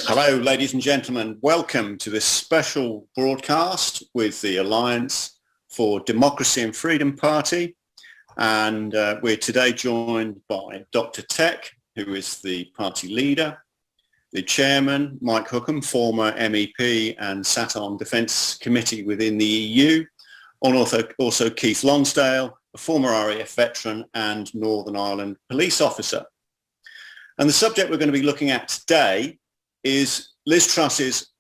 Hello, ladies and gentlemen. Welcome to this special broadcast with the Alliance for Democracy and Freedom Party. And we're today joined by Dr. Tech, who is the party leader, the chairman, Mike Hookham, former MEP and sat on Defence Committee within the EU, and also Keith Lonsdale, a former RAF veteran and Northern Ireland police officer. And the subject we're going to be looking at today is Liz Truss's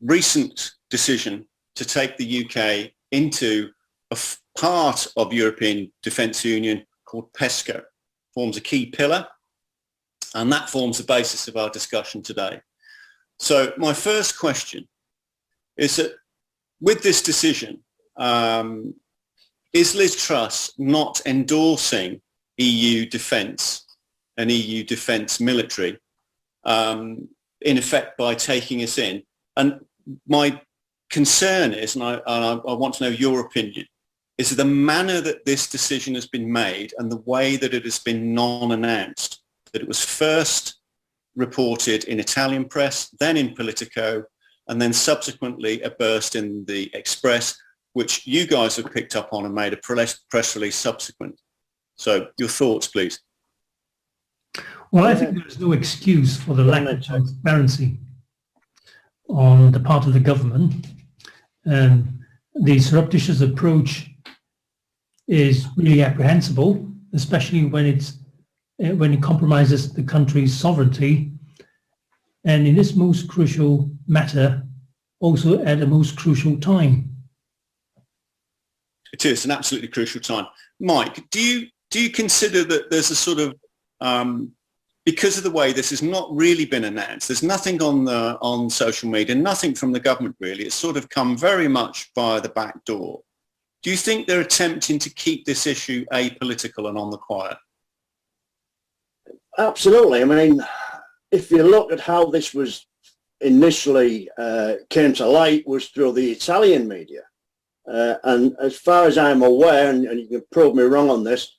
recent decision to take the UK into a part of European Defence Union called PESCO. Forms a key pillar, and that forms the basis of our discussion today. So my first question is that with this decision, is Liz Truss not endorsing EU defence and EU defence military in effect by taking us in? And my concern is, and I want to know your opinion, is the manner that this decision has been made and the way that it has been non-announced, that it was first reported in Italian press, then in Politico, and then subsequently a burst in the Express, which you guys have picked up on and made a press release subsequent. So your thoughts, please. Well, I think there's no excuse for the lack of transparency on the part of the government. The surreptitious approach is really apprehensible, especially when it compromises the country's sovereignty, and in this most crucial matter, also at a most crucial time. It is an absolutely crucial time. Mike, do you consider that there's a sort of because of the way this has not really been announced, there's nothing on social media, nothing from the government really. It's sort of come very much via the back door. Do you think they're attempting to keep this issue apolitical and on the quiet? Absolutely. I mean, if you look at how this was initially came to light, was through the Italian media. And as far as I'm aware, and you can prove me wrong on this,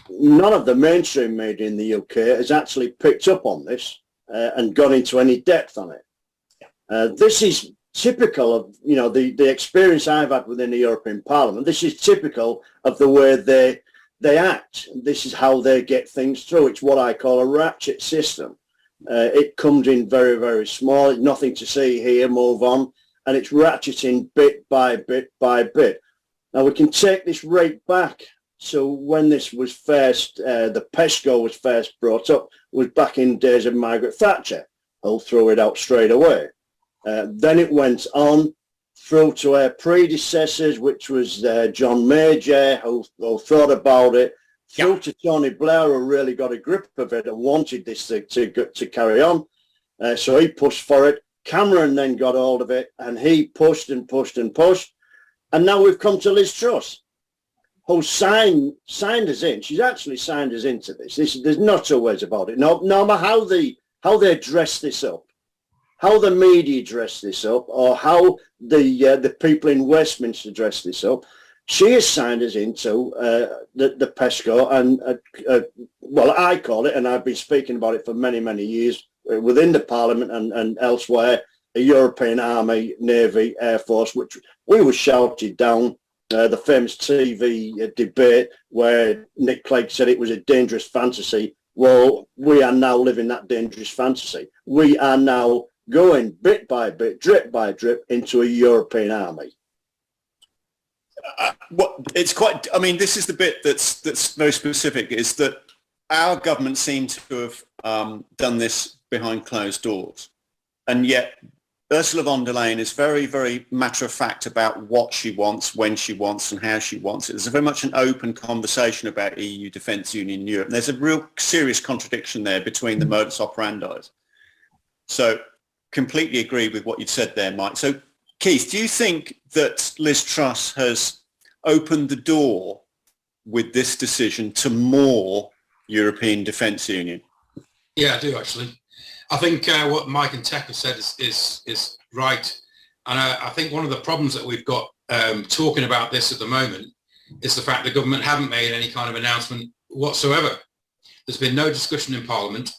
none of the mainstream media in the UK has actually picked up on this and gone into any depth on it. This is typical of, the experience I've had within the European Parliament. This is typical of the way they act. This is how they get things through. It's what I call a ratchet system. It comes in very, very small, nothing to see here, move on, and it's ratcheting bit by bit by bit. Now we can take this right back. So when this was first, the PESCO was first brought up, was back in days of Margaret Thatcher, who threw it out straight away. Then it went on through to her predecessors, which was John Major, who thought about it, through to Tony Blair, who really got a grip of it and wanted this to carry on. So he pushed for it. Cameron then got hold of it, and he pushed and pushed and pushed. And now we've come to Liz Truss, who signed us in. She's actually signed us into this. There's no two ways about it. No matter how they dress this up, how the media dress this up, or how the people in Westminster dress this up, she has signed us into the PESCO, and well, I call it, and I've been speaking about it for many, many years within the Parliament and elsewhere, a European Army, Navy, Air Force, which we were shouted down. The famous TV debate where Nick Clegg said it was a dangerous fantasy. Well, we are now living that dangerous fantasy. We are now going bit by bit, drip by drip, into a European army. It's quite. I mean, this is the bit that's very specific. Is that our government seemed to have done this behind closed doors, and yet Ursula von der Leyen is very, very matter-of-fact about what she wants, when she wants, and how she wants it. There's very much an open conversation about EU Defence Union in Europe. And there's a real serious contradiction there between the modus operandi. So completely agree with what you've said there, Mike. So Keith, do you think that Liz Truss has opened the door with this decision to more European Defence Union? Yeah, I do actually. I think what Mike and Tech have said is right. And I think one of the problems that we've got talking about this at the moment is the fact the government haven't made any kind of announcement whatsoever. There's been no discussion in Parliament.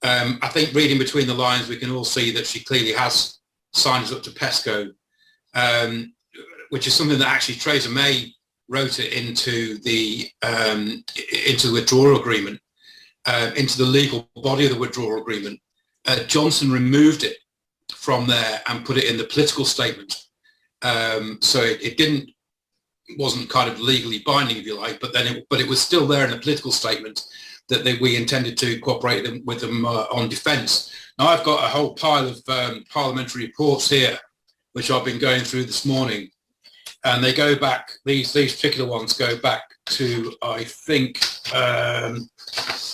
I think reading between the lines, we can all see that she clearly has signed us up to PESCO, which is something that actually Theresa May wrote it into the withdrawal agreement, into the legal body of the withdrawal agreement. Johnson removed it from there and put it in the political statement. So it wasn't kind of legally binding, if you like, but it was still there in the political statement that we intended to cooperate with them on defence. Now I've got a whole pile of parliamentary reports here, which I've been going through this morning, and they go back. These particular ones go back to, I think,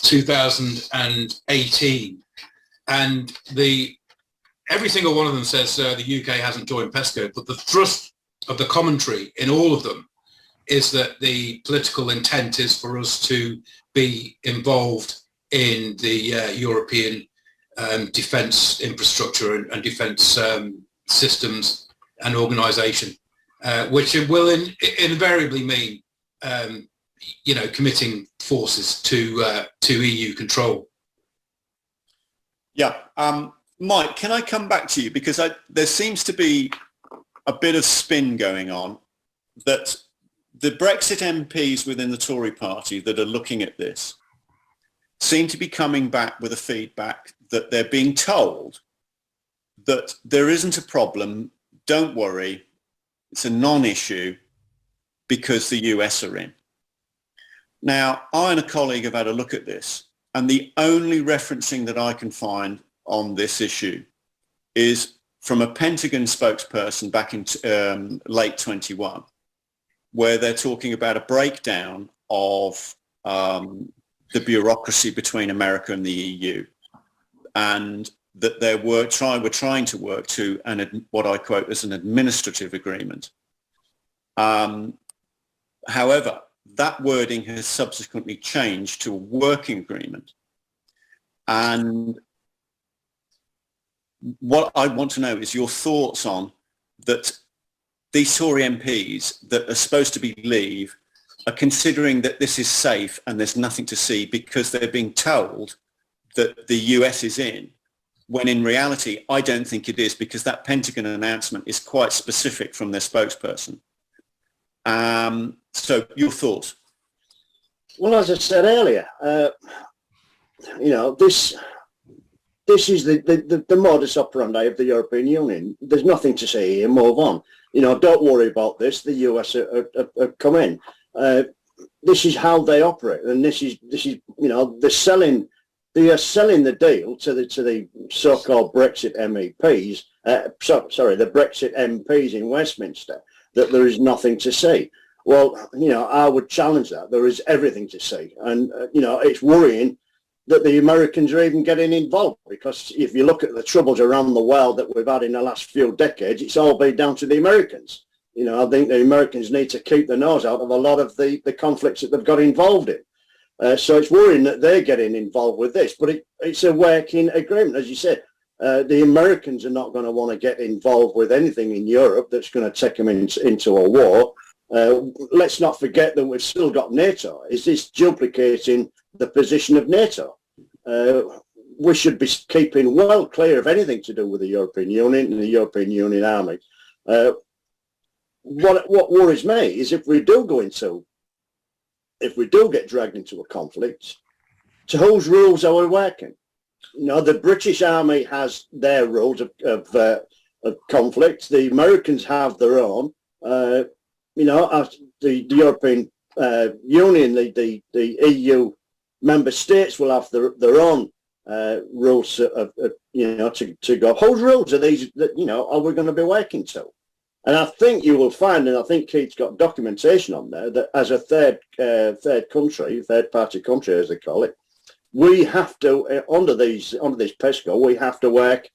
2018, and every single one of them says the UK hasn't joined PESCO, but the thrust of the commentary in all of them is that the political intent is for us to be involved in the European defence infrastructure and defence systems and organisation, which will invariably mean, committing forces to EU control. Yeah. Mike, can I come back to you? Because there seems to be a bit of spin going on that the Brexit MPs within the Tory party that are looking at this seem to be coming back with a feedback that they're being told that there isn't a problem, don't worry, it's a non-issue because the US are in. Now, I and a colleague have had a look at this, and the only referencing that I can find on this issue is from a Pentagon spokesperson back in late 21, where they're talking about a breakdown of the bureaucracy between America and the EU, and that we're trying to work to what I quote as an administrative agreement. However, that wording has subsequently changed to a working agreement. And what I want to know is your thoughts on that. These Tory MPs that are supposed to be leave are considering that this is safe and there's nothing to see because they're being told that the US is in, when in reality, I don't think it is, because that Pentagon announcement is quite specific from their spokesperson. So your thoughts? Well, as I said earlier, this is the modus operandi of the European Union. There's nothing to say here, move on. Don't worry about this. The US are come in. This is how they operate, and this is they're selling the deal to the so-called Brexit MEPs. The Brexit MPs in Westminster, that there is nothing to see. Well, I would challenge that. There is everything to see, and it's worrying that the Americans are even getting involved, because if you look at the troubles around the world that we've had in the last few decades, it's all been down to the Americans. I think the Americans need to keep their nose out of a lot of the conflicts that they've got involved in. So it's worrying that they're getting involved with this, but it's a working agreement. As you said, the Americans are not going to want to get involved with anything in Europe that's going to take them into a war. Let's not forget that we've still got NATO. Is this duplicating the position of NATO? We should be keeping well clear of anything to do with the European Union and the European Union army. What worries me is if we do get dragged into a conflict, to whose rules are we working? The British army has their rules of conflict. The Americans have their own. The European Union, the EU member states will have their own rules to go. Whose rules are these that are we going to be working to? And I think you will find, and I think Keith's got documentation on there, that as a third party country, as they call it, we have to under this PESCO, we have to work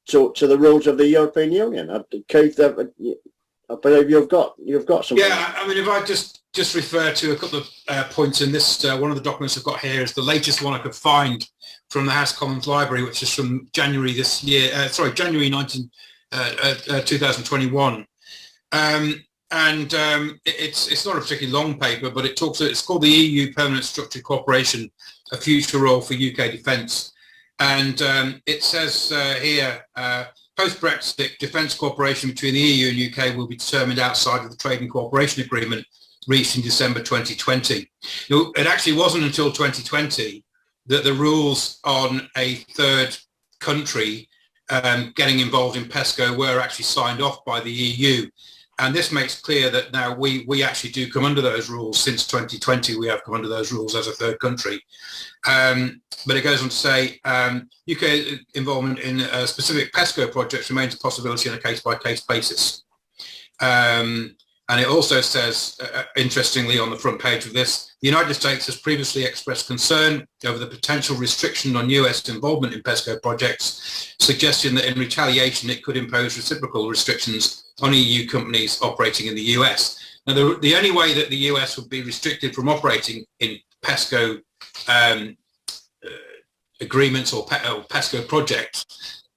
to the rules of the European Union. Keith, I believe you've got some. Yeah, I mean, if I just refer to a couple of points in this, one of the documents I've got here is the latest one I could find from the House Commons Library, which is from January this year. January 2021. It's not a particularly long paper, but it's called the EU Permanent Structured Cooperation: A Future Role for UK Defence. And it says here, post-Brexit, defence cooperation between the EU and UK will be determined outside of the Trade and Cooperation Agreement reached in December 2020. It actually wasn't until 2020 that the rules on a third country getting involved in PESCO were actually signed off by the EU. And this makes clear that now we actually do come under those rules. Since 2020, we have come under those rules as a third country. But it goes on to say, UK involvement in specific PESCO projects remains a possibility on a case-by-case basis. And it also says, interestingly, on the front page of this, the United States has previously expressed concern over the potential restriction on US involvement in PESCO projects, suggesting that in retaliation it could impose reciprocal restrictions on EU companies operating in the US. Now, the only way that the US would be restricted from operating in PESCO agreements or PESCO projects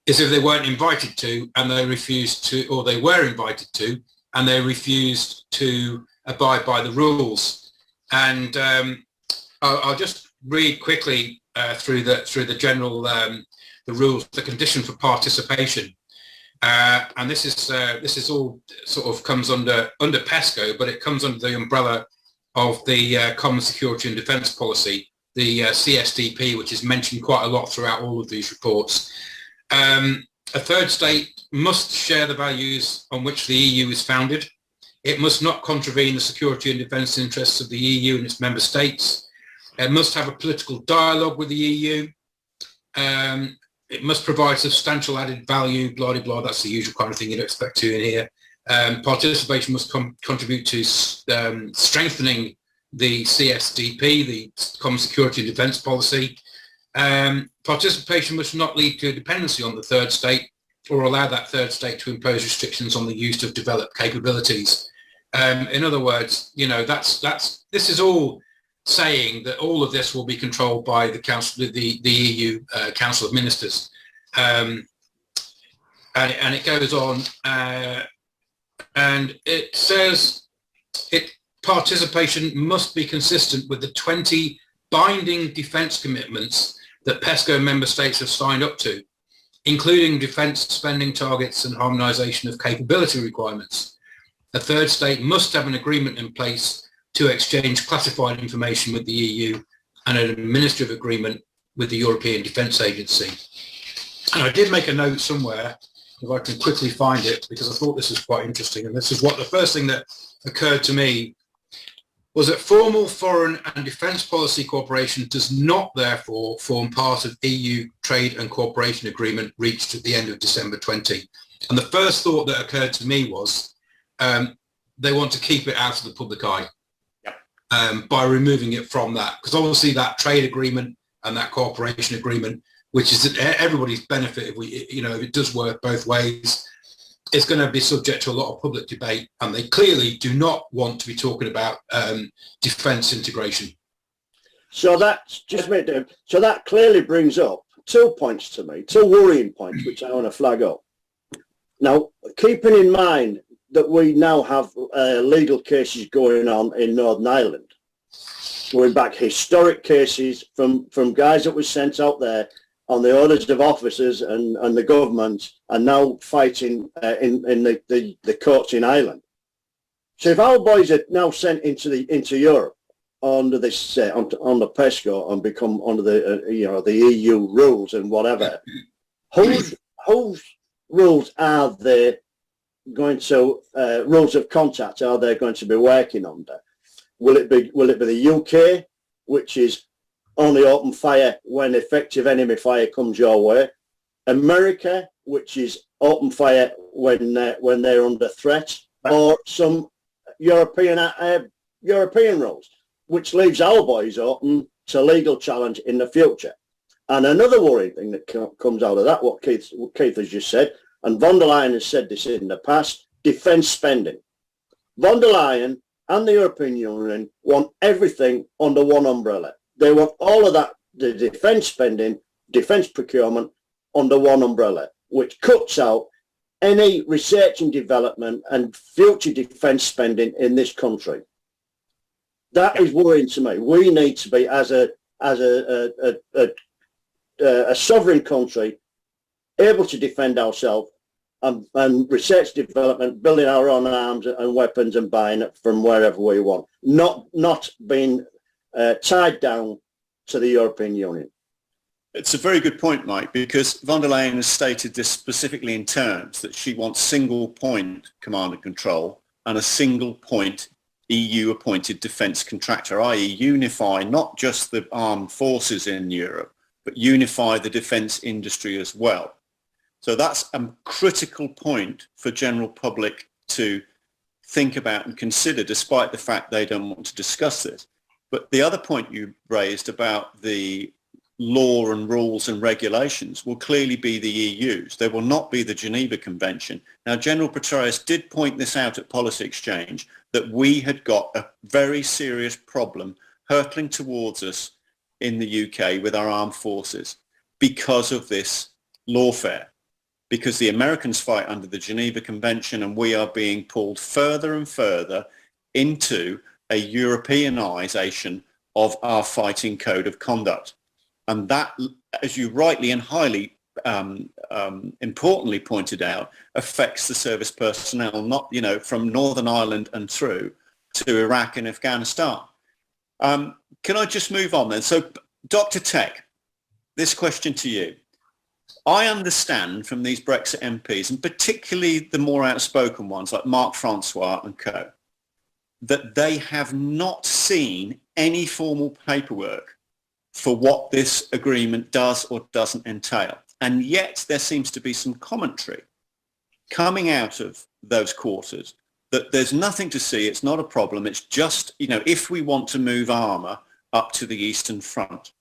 is if they weren't invited to and they refused to, or they were invited to and they refused to abide by the rules. And I'll just read quickly through the general the rules, the condition for participation. And this is all sort of comes under PESCO, but it comes under the umbrella of the Common Security and Defence Policy, the CSDP, which is mentioned quite a lot throughout all of these reports. A third state must share the values on which the EU is founded. It must not contravene the security and defence interests of the EU and its member states. It must have a political dialogue with the EU. It must provide substantial added value, blah, blah, blah. That's the usual kind of thing you'd expect to in here. Participation must contribute to strengthening the CSDP, the Common Security and Defence Policy. Participation must not lead to a dependency on the third state or allow that third state to impose restrictions on the use of developed capabilities. In other words, you know, this is all saying that all of this will be controlled by the Council, the EU Council of Ministers, and it goes on, and it says participation must be consistent with the 20 binding defence commitments that PESCO member states have signed up to, including defence spending targets and harmonisation of capability requirements. A third state must have an agreement in place to exchange classified information with the EU and an administrative agreement with the European Defence Agency. And I did make a note somewhere, if I can quickly find it, because I thought this was quite interesting. And this is what the first thing that occurred to me was that formal foreign and defence policy cooperation does not therefore form part of EU trade and cooperation agreement reached at the end of December 20. And the first thought that occurred to me was they want to keep it out of the public eye. By removing it from that, because obviously that trade agreement and that cooperation agreement, which is everybody's benefit, if it does work both ways, it's going to be subject to a lot of public debate, and they clearly do not want to be talking about defence integration. So that's just made it. So that clearly brings up 2 points to me, 2 worrying points, which I want to flag up. Now, keeping in mind that we now have legal cases going on in Northern Ireland, going back historic cases from guys that were sent out there on the orders of officers and the government, and now fighting in the courts in Ireland. So if our boys are now sent into Europe under this on the PESCO and become under the EU rules and whatever, whose rules are they going to rules of contact are they going to be working under? Will it be the UK, which is only open fire when effective enemy fire comes your way? America, which is open fire when they're under threat, or some European rules, which leaves our boys open to legal challenge in the future. And another worrying thing that comes out of that, what Keith has just said, and von der Leyen has said this in the past, defence spending. Von der Leyen and the European Union want everything under one umbrella. They want all of that, the defence spending, defence procurement under one umbrella, which cuts out any research and development and future defence spending in this country. That is worrying to me. We need to be, as a a sovereign country able to defend ourselves and research development, building our own arms and weapons and buying it from wherever we want, not being tied down to the European Union. It's a very good point, Mike, because von der Leyen has stated this specifically in terms that she wants single point command and control and a single point EU appointed defence contractor, i.e. unify not just the armed forces in Europe, but unify the defence industry as well. So that's a critical point for general public to think about and consider, despite the fact they don't want to discuss this. But the other point you raised about the law and rules and regulations will clearly be the EU's. They will not be the Geneva Convention. Now, General Petraeus did point this out at Policy Exchange, that we had got a very serious problem hurtling towards us in the UK with our armed forces because of this lawfare, because the Americans fight under the Geneva Convention and we are being pulled further and further into a Europeanization of our fighting code of conduct. And that, as you rightly and highly importantly pointed out, affects the service personnel, not, from Northern Ireland and through to Iraq and Afghanistan. Can I just move on then? So, Dr. Tech, this question to you. I understand from these Brexit MPs, and particularly the more outspoken ones like Mark Francois and co, that they have not seen any formal paperwork for what this agreement does or doesn't entail. And yet there seems to be some commentary coming out of those quarters that there's nothing to see, it's not a problem, it's just, if we want to move armour up to the Eastern Front.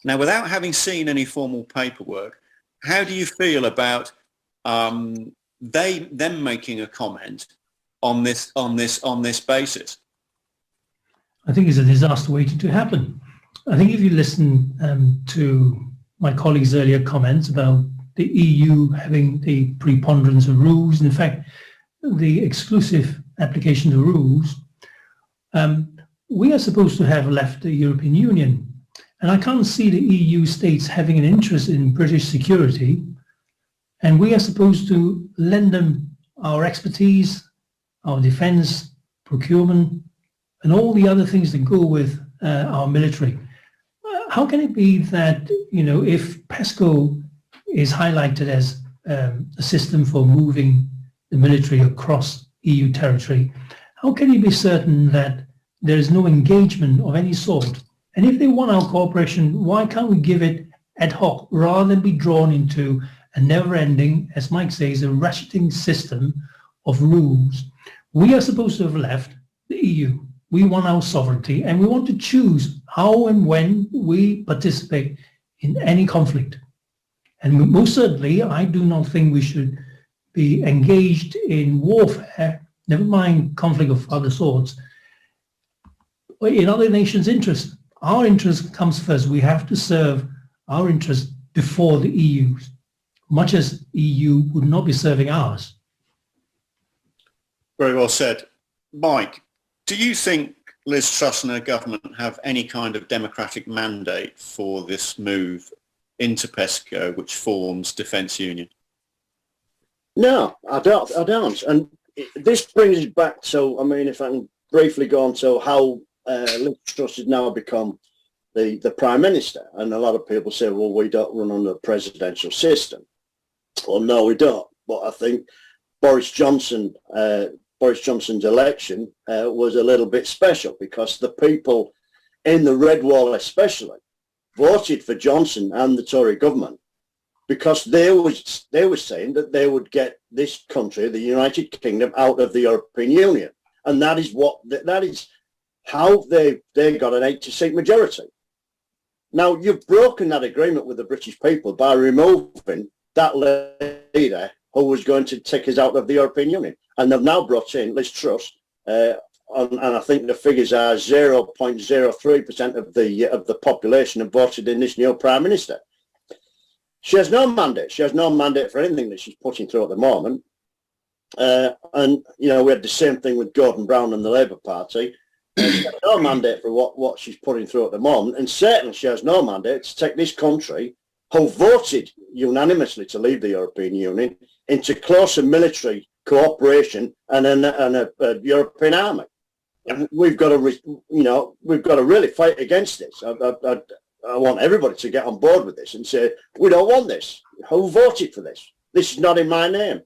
Now, without having seen any formal paperwork, how do you feel about them making a comment on this basis? I think it's a disaster waiting to happen. I think if you listen to my colleagues' earlier comments about the EU having the preponderance of rules, in fact, the exclusive application of rules, we are supposed to have left the European Union. And I can't see the EU states having an interest in British security. And we are supposed to lend them our expertise, our defence, procurement, and all the other things that go with our military. How can it be that, if PESCO is highlighted as a system for moving the military across EU territory, how can you be certain that there is no engagement of any sort? And if they want our cooperation, why can't we give it ad hoc rather than be drawn into a never-ending, as Mike says, a ratcheting system of rules? We are supposed to have left the EU. We want our sovereignty and we want to choose how and when we participate in any conflict. And most certainly, I do not think we should be engaged in warfare, never mind conflict of other sorts, in other nations' interests. Our interest comes first. We have to serve our interests before the EU's, much as EU would not be serving ours. Very well said. Mike, do you think Liz Truss and her government have any kind of democratic mandate for this move into PESCO, which forms Defence Union? No, I don't. And this brings us back to, if I can briefly go on to how Liz Truss has now become the Prime Minister. And a lot of people say, well, we don't run on a presidential system. Well, no, we don't. But I think Boris Johnson's election was a little bit special because the people in the Red Wall especially voted for Johnson and the Tory government because they were saying that they would get this country, the United Kingdom, out of the European Union. And that is how they got an 80-seat majority. Now, you've broken that agreement with the British people by removing that leader who was going to take us out of the European Union. And they've now brought in Liz Truss, and I think the figures are 0.03% of the population have voted in this new Prime Minister. She has no mandate. She has no mandate for anything that she's putting through at the moment. And, we had the same thing with Gordon Brown and the Labour Party. She has no mandate for what she's putting through at the moment. And certainly she has no mandate to take this country who voted unanimously to leave the European Union, into closer military cooperation and a European army. And we've got to, we've got to really fight against this. I want everybody to get on board with this and say, we don't want this. Who voted for this? This is not in my name.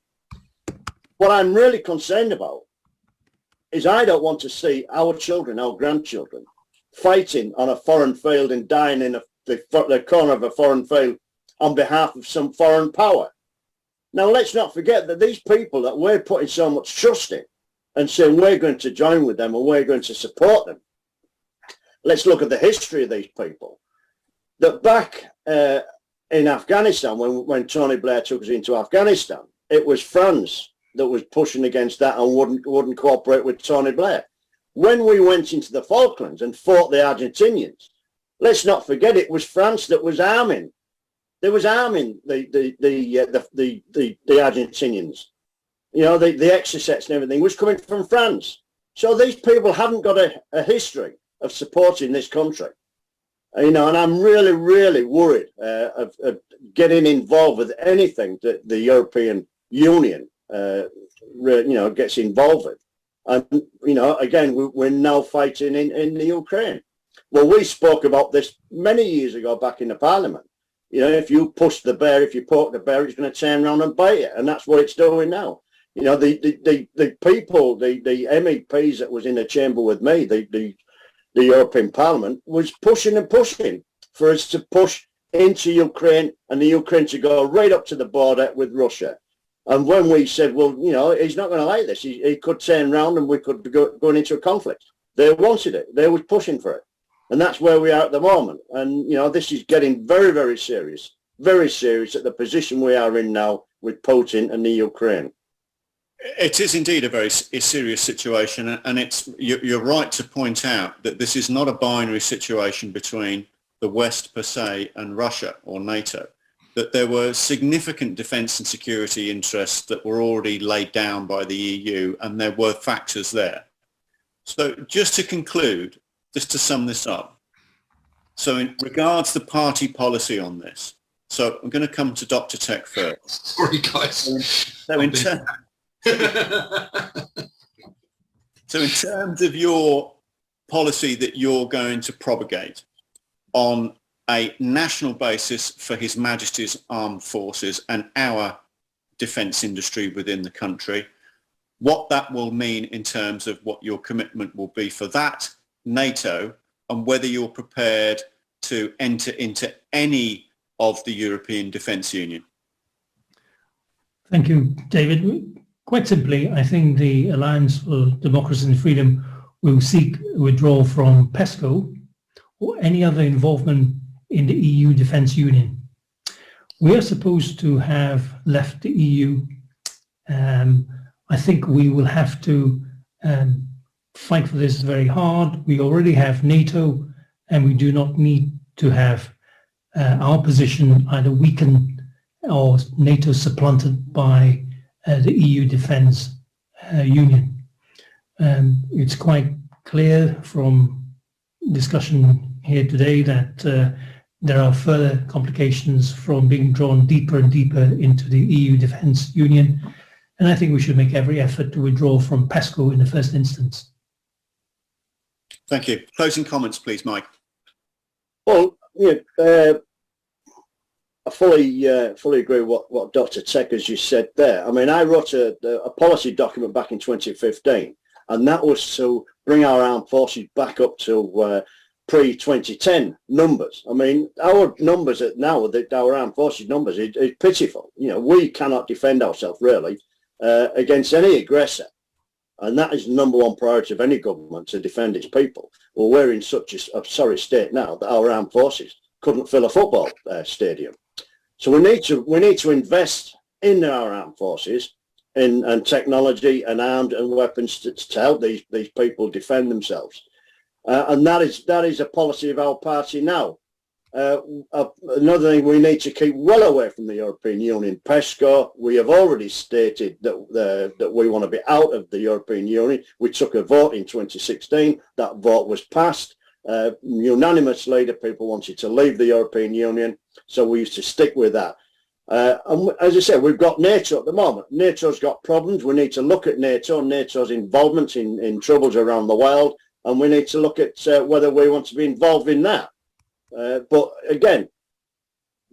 What I'm really concerned about is I don't want to see our children, our grandchildren, fighting on a foreign field and dying in the corner of a foreign field on behalf of some foreign power. Now, let's not forget that these people that we're putting so much trust in and saying we're going to join with them and we're going to support them. Let's look at the history of these people. That back in Afghanistan, when Tony Blair took us into Afghanistan, it was France that was pushing against that and wouldn't cooperate with Tony Blair. When we went into the Falklands and fought the Argentinians, let's not forget it was France that was arming. They was arming the Argentinians. The exocets and everything was coming from France. So these people haven't got a history of supporting this country. And I'm really, really worried of getting involved with anything that the European Union, gets involved with. And, again, we're now fighting in the Ukraine. Well, we spoke about this many years ago back in the Parliament. If you push the bear, if you poke the bear, it's going to turn around and bite it. And that's what it's doing now. The people, the MEPs that was in the chamber with me, the European Parliament, was pushing and pushing for us to push into Ukraine and the Ukraine to go right up to the border with Russia. And when we said, well, he's not going to like this, he could turn around and we could be going into a conflict. They wanted it. They was pushing for it. And that's where we are at the moment. And, this is getting very, very serious at the position we are in now with Putin and the Ukraine. It is indeed a very serious situation, and you're right to point out that this is not a binary situation between the West per se and Russia or NATO, that there were significant defence and security interests that were already laid down by the EU, and there were factors there. So just to conclude, just to sum this up, so in regards to party policy on this, so I'm going to come to Dr. Tech first. Sorry, guys. So in terms of your policy that you're going to propagate on a national basis for His Majesty's Armed Forces and our defence industry within the country, what that will mean in terms of what your commitment will be for that, NATO, and whether you're prepared to enter into any of the European Defence Union. Thank you, David. Quite simply, I think the Alliance for Democracy and Freedom will seek withdrawal from PESCO or any other involvement in the EU Defence Union. We are supposed to have left the EU. I think we will have to fight for this very hard. We already have NATO, and we do not need to have our position either weakened or NATO supplanted by the EU Defence Union. It's quite clear from discussion here today that there are further complications from being drawn deeper and deeper into the EU Defence Union, and I think we should make every effort to withdraw from PESCO in the first instance. Thank you. Closing comments, please, Mike. Well, I fully agree with what Dr. Tech has just said there. I mean, I wrote a policy document back in 2015, and that was to bring our armed forces back up to pre-2010 numbers. I mean, our numbers now, our armed forces numbers, is pitiful. We cannot defend ourselves really against any aggressor, and that is the number one priority of any government, to defend its people. Well, we're in such a sorry state now that our armed forces couldn't fill a football stadium. So we need to invest in our armed forces, and technology and armed and weapons to help these people defend themselves. And that is a policy of our party now. Another thing, we need to keep well away from the European Union. PESCO, we have already stated that we want to be out of the European Union. We took a vote in 2016. That vote was passed unanimously. The people wanted to leave the European Union. So we used to stick with that. And as I said, we've got NATO at the moment. NATO's got problems. We need to look at NATO, NATO's involvement in troubles around the world, and we need to look at whether we want to be involved in that. But again,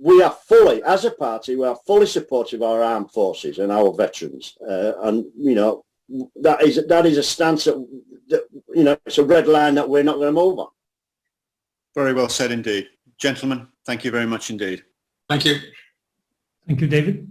we are fully, as a party, we are fully supportive of our armed forces and our veterans. And, you know, that is a stance that, you know, it's a red line that we're not going to move on. Very well said indeed. Gentlemen, thank you very much indeed. Thank you. Thank you, David.